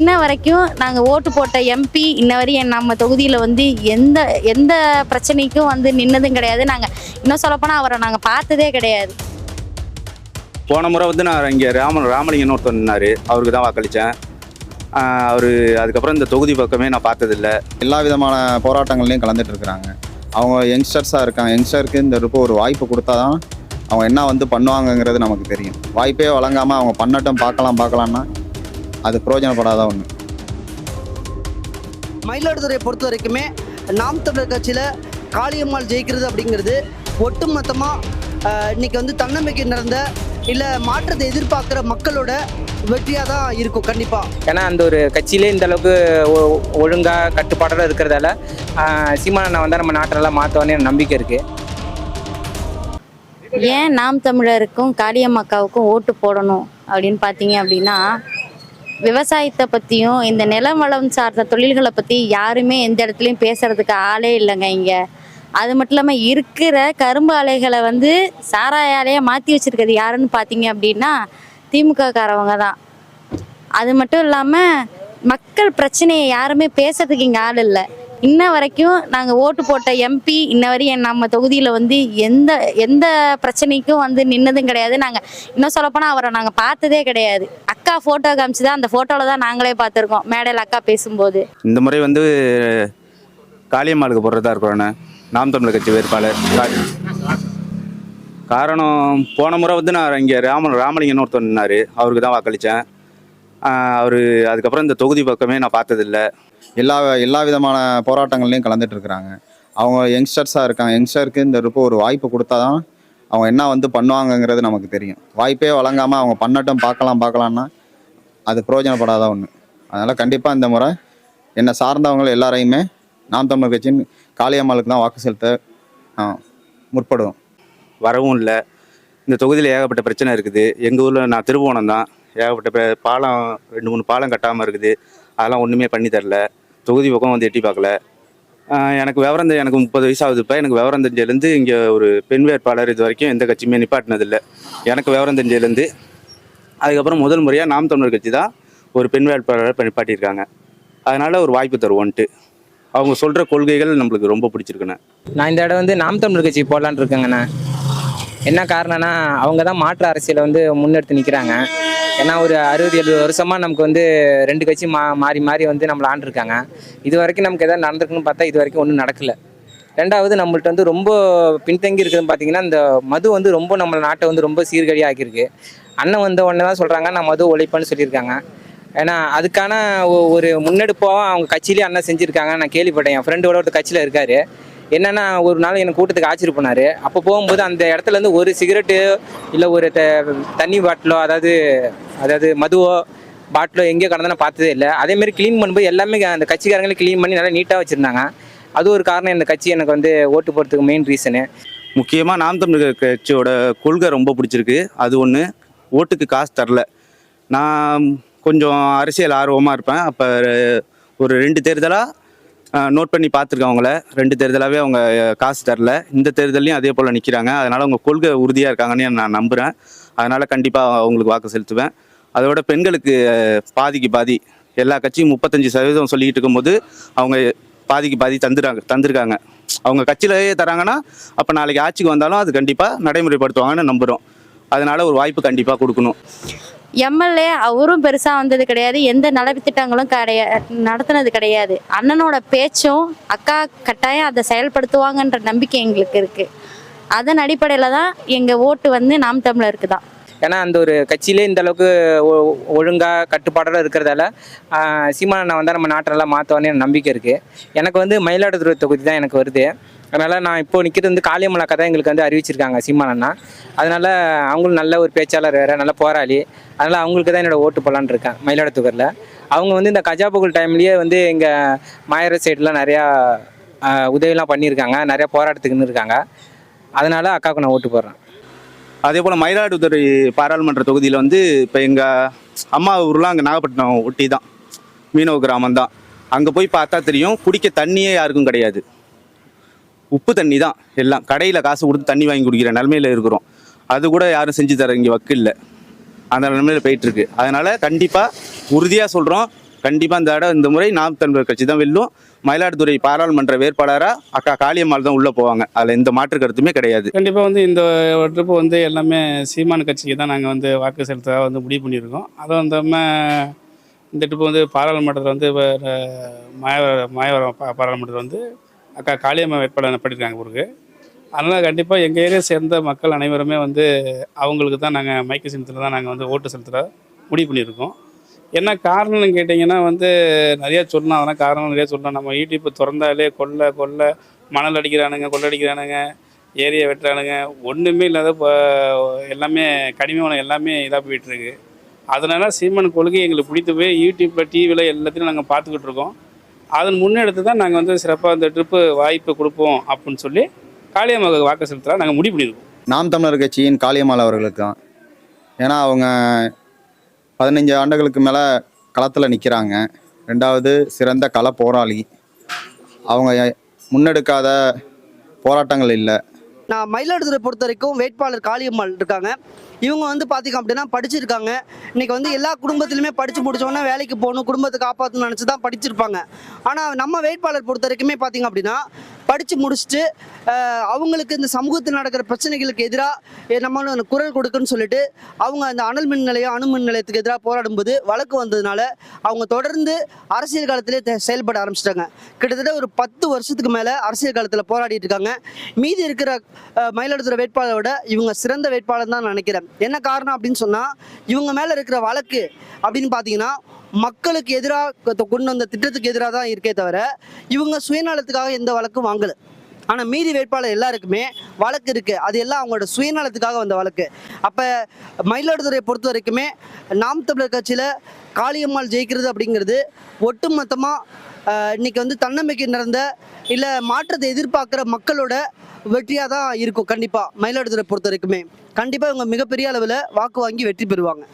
இன்ன வரைக்கும் நாங்க ஓட்டு போட்ட எம்பி இன்ன வரையும் நம்ம தொகுதியில வந்து எந்த எந்த பிரச்சனைக்கும் வந்து நின்னதும் கிடையாது. நாங்க இன்னும் சொல்லப்போனா அவரை நாங்க பார்த்ததே கிடையாது. போன முறை வந்து நான் இங்கே ராமலிங்கன்னு ஒருத்தர் நின்னாரு, அவருக்கு தான் வாக்களித்தேன். அவர் அதுக்கப்புறம் இந்த தொகுதி பக்கமே நான் பார்த்ததில்ல. எல்லா விதமான போராட்டங்கள்லையும் கலந்துட்டு இருக்கிறாங்க. அவங்க யங்ஸ்டர்ஸாக இருக்காங்க. யங்ஸ்டருக்கு இந்த ஒரு வாய்ப்பு கொடுத்தா தான் அவங்க என்ன வந்து பண்ணுவாங்கங்கிறது நமக்கு தெரியும். வாய்ப்பே வழங்காமல் அவங்க பண்ணட்டும் பார்க்கலான்னா அது பிரயோஜனப்படாத ஒன்று. மயிலாடுதுறையை பொறுத்த வரைக்குமே நாம் தமிழர் கட்சியில் காளியம்மாள் ஜெயிக்கிறது அப்படிங்கிறது ஒட்டுமொத்தமாக இன்னைக்கு வந்து தன்னம்பிக்கை நடந்த இல்லை மாற்றத்தை எதிர்பார்க்குற மக்களோட வெற்றியாக தான் இருக்கும் கண்டிப்பாக. ஏன்னா அந்த ஒரு கட்சியிலே இந்த அளவுக்கு ஒழுங்காக கட்டுப்பாடோடு இருக்கிறதால சீமானண்ணா வந்தால் நம்ம நாட்டெல்லாம் மாற்றுவானே நம்பிக்கை இருக்குது. ஏன் நாம் தமிழருக்கும் காளியம்மாக்காவுக்கும் ஓட்டு போடணும் அப்படின்னு பார்த்தீங்க அப்படின்னா, விவசாயத்தை பற்றியும் இந்த நிலம் வளம் சார்ந்த தொழில்களை பற்றி யாருமே எந்த இடத்துலையும் பேசுறதுக்கு ஆளே இல்லைங்க இங்கே. அது மட்டும் இல்லாமல் இருக்கிற கரும்பு ஆலைகளை வந்து சாராய ஆலையாக மாற்றி வச்சுருக்கிறது யாருன்னு பார்த்தீங்க அப்படின்னா திமுககாரவங்க தான். அது மட்டும் இல்லாமல் மக்கள் பிரச்சனையை யாருமே பேசுறதுக்கு இங்கே ஆள் இல்லை. இன்ன வரைக்கும் நாங்கள் ஓட்டு போட்ட எம்பி இன்ன வரையும் நம்ம தொகுதியில் வந்து எந்த எந்த பிரச்சனைக்கும் வந்து நின்னதும் கிடையாது. நாங்கள் இன்னும் சொல்லப்போனால் அவரை நாங்கள் பார்த்ததே கிடையாது. அக்கா ஃபோட்டோ காமிச்சு தான் அந்த ஃபோட்டோவில் தான் நாங்களே பார்த்துருக்கோம் மேடையில் அக்கா பேசும்போது. இந்த முறை வந்து காளியம்மாளுக்கு போடுறதா இருக்கிறோண்ணே, நாம் தமிழர் கட்சி வேட்பாளர். காரணம், போன முறை வந்து நான் இங்கே ராமலிங்கன்னு ஒருத்தர் நின்னாரு, அவருக்கு தான் வாக்களித்தேன். அவர் அதுக்கப்புறம் இந்த தொகுதி பக்கமே நான் பார்த்ததில்ல. எல்லா விதமான போராட்டங்கள்லையும் கலந்துட்டு இருக்கிறாங்க. அவங்க யங்ஸ்டர்ஸாக இருக்காங்க. யங்ஸ்டருக்கு இந்த ஒரு வாய்ப்பு கொடுத்தா தான் அவங்க என்ன வந்து பண்ணுவாங்கங்கிறது நமக்கு தெரியும். வாய்ப்பே வழங்காமல் அவங்க பண்ணட்டும் பார்க்கலான்னா அது பிரயோஜனப்படாத ஒன்று. அதனால் கண்டிப்பாக இந்த முறை என்னை சார்ந்தவங்க எல்லாரையுமே நாம் தமிழர் கட்சியின் காளியம்மாளுக்கு தான் வாக்கு செலுத்த முற்படுவோம். வரவும் இல்லை. இந்த தொகுதியில் ஏகப்பட்ட பிரச்சனை இருக்குது. எங்கள் ஊரில் நான் திருவோணம் தான், ஏகப்பட்ட பாலம் 2-3 பாலம் கட்டாமல் இருக்குது. அதெல்லாம் ஒன்றுமே பண்ணி தரல. தொகுதி பக்கம் வந்து எட்டி பார்க்கல. எனக்கு எனக்கு 30 வயசு ஆகுது. இப்போ எனக்கு விவரம் தெரிஞ்சதுலேருந்து இங்கே ஒரு பெண் வேட்பாளர் இது வரைக்கும் எந்த கட்சியுமே நிப்பாட்டினதில்லை. எனக்கு விவரம் தெரிஞ்சதுலேருந்து அதுக்கப்புறம் முதல் முறையாக நாம் தமிழர் கட்சி தான் ஒரு பெண் வேட்பாளரை நிப்பாட்டியிருக்காங்க. அதனால் ஒரு வாய்ப்பு தருவோன்ட்டு. அவங்க சொல்கிற கொள்கைகள் நம்மளுக்கு ரொம்ப பிடிச்சிருக்குண்ணே. நான் இந்த இடம் வந்து நாம் தமிழர் கட்சி போடலான்னு இருக்கேங்கண்ணா. என்ன காரணம்னா, அவங்க தான் மாற்று அரசியலை வந்து முன்னெடுத்து நிற்கிறாங்க. ஏன்னா ஒரு 60-70 வருஷமாக நமக்கு வந்து 2 கட்சி மாறி வந்து நம்மளை ஆண்டிருக்காங்க. இது வரைக்கும் நமக்கு எதாவது நடந்திருக்குன்னு பார்த்தா இது வரைக்கும் ஒன்றும் நடக்கலை. ரெண்டாவது, நம்மள்ட்ட வந்து ரொம்ப பின்தங்கி இருக்குதுன்னு பார்த்தீங்கன்னா, இந்த மது வந்து ரொம்ப நம்ம நாட்டை வந்து ரொம்ப சீர்கழியாக ஆக்கியிருக்கு. அண்ணன் வந்த உடனே தான் சொல்கிறாங்க நான் மது ஒழிப்பேன்னு சொல்லியிருக்காங்க. ஏன்னா அதுக்கான ஒரு முன்னெடுப்பாக அவங்க கட்சியிலேயே அண்ணன் செஞ்சுருக்காங்க. நான் கேள்விப்பட்டேன். என் ஃப்ரெண்டோட ஒரு கட்சியில் இருக்கார். என்னென்னா, ஒரு நாள் எனக்கு கூட்டத்துக்கு ஆச்சரிய போனார். அப்போ போகும்போது அந்த இடத்துலேருந்து ஒரு சிகரெட்டு இல்லை ஒரு தண்ணி பாட்டிலோ அதாவது மதுவோ பாட்டிலோ எங்கேயோ கடந்து நான் பார்த்ததே இல்லை. அதேமாரி க்ளீன் பண்ணும்போது எல்லாமே அந்த கட்சிக்காரங்களே க்ளீன் பண்ணி நல்லா நீட்டாக வச்சுருந்தாங்க. அது ஒரு காரணம் இந்த கட்சி எனக்கு வந்து ஓட்டு போகிறதுக்கு மெயின் ரீசனு. முக்கியமாக நாம் தமிழர் கட்சியோட கொள்கை ரொம்ப பிடிச்சிருக்கு. அது ஒன்று. ஓட்டுக்கு காசு தரல. நான் கொஞ்சம் அரசியல் ஆர்வமாக இருப்பேன். அப்போ ஒரு 2 தேர்தலாக நோட் பண்ணி பார்த்துருக்கேன் அவங்கள. 2 தேர்தலாகவே அவங்க காசு தரல. இந்த தேர்தலையும் அதே போல் நிற்கிறாங்க. அதனால் அவங்க கொள்கை உறுதியாக இருக்காங்கன்னு நான் நம்புகிறேன். அதனால் கண்டிப்பாக அவங்களுக்கு வாக்கு செலுத்துவேன். அதோட பெண்களுக்கு பாதிக்கு பாதி, எல்லா கட்சியும் 35% சொல்லிக்கிட்டு இருக்கும்போது அவங்க பாதிக்கு பாதி தந்திருக்காங்க. அவங்க கட்சியிலேயே தராங்கன்னா அப்போ நாளைக்கு ஆட்சிக்கு வந்தாலும் அது கண்டிப்பாக நடைமுறைப்படுத்துவாங்கன்னு நம்புகிறோம். அதனால் ஒரு வாய்ப்பு கண்டிப்பாக கொடுக்கணும். எம்எல்ஏ அவரும் பெருசாக வந்தது கிடையாது. எந்த நலத்திட்டங்களும் நடத்தினது கிடையாது. அண்ணனோட பேச்சும் அக்கா கட்டாயம் அதை செயல்படுத்துவாங்கன்ற நம்பிக்கை எங்களுக்கு இருக்குது. அதன் அடிப்படையில் தான் எங்கள் ஓட்டு வந்து நாம் தமிழருக்கு தான். ஏன்னா அந்த ஒரு கட்சியிலே இந்த அளவுக்கு ஒழுங்காக கட்டுப்பாடோடு இருக்கிறதால சீமானண்ணா வந்தால் நம்ம நாட்டெல்லாம் மாற்றுவானே நம்பிக்கை இருக்குது. எனக்கு வந்து மயிலாடுதுறை தொகுதி தான் எனக்கு வருது. அதனால் நான் இப்போது நிற்கிறது வந்து காளியம்மாள் அக்கா தான் எங்களுக்கு வந்து அறிவிச்சிருக்காங்க சீமானண்ணா. அதனால் அவங்களும் நல்ல ஒரு பேச்சாளர் வேறு, நல்ல போராளி. அதனால் அவங்களுக்கு தான் என்னோடய ஓட்டு போடலான்னு இருக்கேன் மயிலாடுதுறையில். அவங்க வந்து இந்த கஜா புயல் டைம்லேயே வந்து எங்கள் மாயர சைடெலாம் நிறையா உதவிலாம் பண்ணியிருக்காங்க. நிறையா போராட்டத்துக்குன்னு இருக்காங்க. அதனால் அக்காவுக்கு நான் ஓட்டு போடுறேன். அதே போல் மயிலாடுதுறை பாராளுமன்ற தொகுதியில் வந்து இப்போ எங்கள் அம்மா ஊர்லாம் அங்கே நாகப்பட்டினம் ஒட்டி தான், மீனவ கிராமம் தான். அங்கே போய் பார்த்தா தெரியும், குடிக்க தண்ணியே யாருக்கும் கிடையாது. உப்பு தண்ணி தான். எல்லாம் கடையில் காசு கொடுத்து தண்ணி வாங்கி குடிக்கிற நிலமையில் இருக்கிறோம். அது கூட யாரும் செஞ்சு தர இங்கே வக்கு இல்லை. அந்த நிலமையில் போயிட்டுருக்கு. அதனால் கண்டிப்பாக உறுதியாக சொல்கிறோம், கண்டிப்பாக இந்த முறை நாம் தமிழர் கட்சி தான் வெல்லும். மயிலாடுதுறை பாராளுமன்ற வேட்பாளராக அக்கா காளியம்மாள் தான் உள்ளே போவாங்க. அதில் எந்த மாற்று கருத்துமே கிடையாது. கண்டிப்பாக வந்து இந்த ட்ரிப்பு வந்து எல்லாமே சீமான் கட்சிக்கு தான் நாங்கள் வந்து வாக்கு செலுத்த வந்து முடிவு பண்ணியிருக்கோம். அதுவும் இல்லாமல் இந்த ட்ரிப்பு வந்து பாராளுமன்றத்தில் வந்து மாயவரம் பாராளுமன்றத்தில் வந்து அக்கா காளியம்மா வேட்பாளர் பண்ணியிருக்காங்க பிறகு. அதனால் கண்டிப்பாக எங்கள் ஏரியா சேர்ந்த மக்கள் அனைவருமே வந்து அவங்களுக்கு தான் நாங்கள் மைக்கு சின்னத்தில் தான் நாங்கள் வந்து ஓட்டு செலுத்துகிற முடிவு பண்ணியிருக்கோம். என்ன காரணம்னு கேட்டிங்கன்னா வந்து நிறையா சொல்லலாம். அதெல்லாம் காரணம் நிறையா சொல்லலாம். நம்ம யூடியூப்பை திறந்தாலே கொள்ளை மணல் அடிக்கிறானுங்க, கொள்ளடிக்கிறானுங்க, ஏரியை வெட்டுறானுங்க, ஒன்றுமே இல்லாத இப்போ எல்லாமே கனிமவனம் எல்லாமே இதாக போயிட்டுருக்கு. அதனால் சீமான் கொள்கை எங்களுக்கு பிடித்து போய் யூடியூப்பில் டிவியில் எல்லாத்தையும் நாங்கள் பார்த்துக்கிட்டு இருக்கோம். அதன் முன்னெடுத்து தான் நாங்கள் வந்து சிறப்பாக அந்த ட்ரிப்பு வாய்ப்பு கொடுப்போம் அப்படின்னு சொல்லி காளியம்மாவுக்கு வாக்கு செலுத்தலாம் நாங்கள் முடிவு பண்ணியிருக்கோம். நாம் தமிழர் கட்சியின் காளியம்மாள் அவர்களுக்கு தான். ஏன்னா அவங்க 15 ஆண்டுகளுக்கு மேலே களத்தில் நிற்கிறாங்க. ரெண்டாவது சிறந்த கள போராளி. அவங்க முன்னெடுக்காத போராட்டங்கள் இல்லை. நான் மயிலாடுதுறை பொறுத்த வரைக்கும் வேட்பாளர் காளியம்மாள் இருக்காங்க. இவங்க வந்து பார்த்திங்க அப்படின்னா படிச்சிருக்காங்க. இன்றைக்கி வந்து எல்லா குடும்பத்திலுமே படித்து முடித்தோன்னா வேலைக்கு போகணும், குடும்பத்தை காப்பாற்றணும்னு நினச்சி தான் படிச்சிருப்பாங்க. ஆனால் நம்ம வேட்பாளர் பொறுத்த வரைக்குமே பார்த்திங்க அப்படின்னா படித்து முடிச்சுட்டு அவங்களுக்கு இந்த சமூகத்தில் நடக்கிற பிரச்சனைகளுக்கு எதிராக நம்ம குரல் கொடுக்குன்னு சொல்லிட்டு அவங்க அந்த அனல் மின் நிலையம் அணு மின் நிலையத்துக்கு எதிராக போராடும்போது வழக்கு வந்ததுனால அவங்க தொடர்ந்து அரசியல் காலத்திலே செயல்பட ஆரம்பிச்சிட்டாங்க. கிட்டத்தட்ட ஒரு 10 வருஷத்துக்கு மேலே அரசியல் காலத்தில் போராடிட்டு இருக்காங்க. மீதி இருக்கிற மயிலாடுதுறை வேட்பாளரோட இவங்க சிறந்த வேட்பாளர் தான் நினைக்கிறேன். என்ன காரணம் அப்படின்னு சொன்னால் இவங்க மேலே இருக்கிற வழக்கு அப்படின்னு பார்த்தீங்கன்னா மக்களுக்கு எதிராக கொண்டு வந்த திட்டத்துக்கு எதிராக தான் இருக்கே தவிர இவங்க சுயநலத்துக்காக எந்த வழக்கும் வாங்கலை. ஆனால் மீதி வேட்பாளர் எல்லாருக்குமே வழக்கு இருக்குது. அது எல்லாம் அவங்களோட சுயநலத்துக்காக வந்த வழக்கு. அப்போ மயிலாடுதுறையை பொறுத்த வரைக்குமே நாம் தமிழர் கட்சியில் காளியம்மாள் ஜெயிக்கிறது அப்படிங்கிறது ஒட்டுமொத்தமாக இன்றைக்கி வந்து தன்னம்பிக்கை நிறைந்த இல்லை மாற்றத்தை எதிர்பார்க்குற மக்களோட வெற்றியாக தான் இருக்கும். கண்டிப்பாக மயிலாடுதுறை பொறுத்த வரைக்குமே கண்டிப்பாக இவங்க மிகப்பெரிய அளவில் வாக்கு வாங்கி வெற்றி பெறுவாங்க.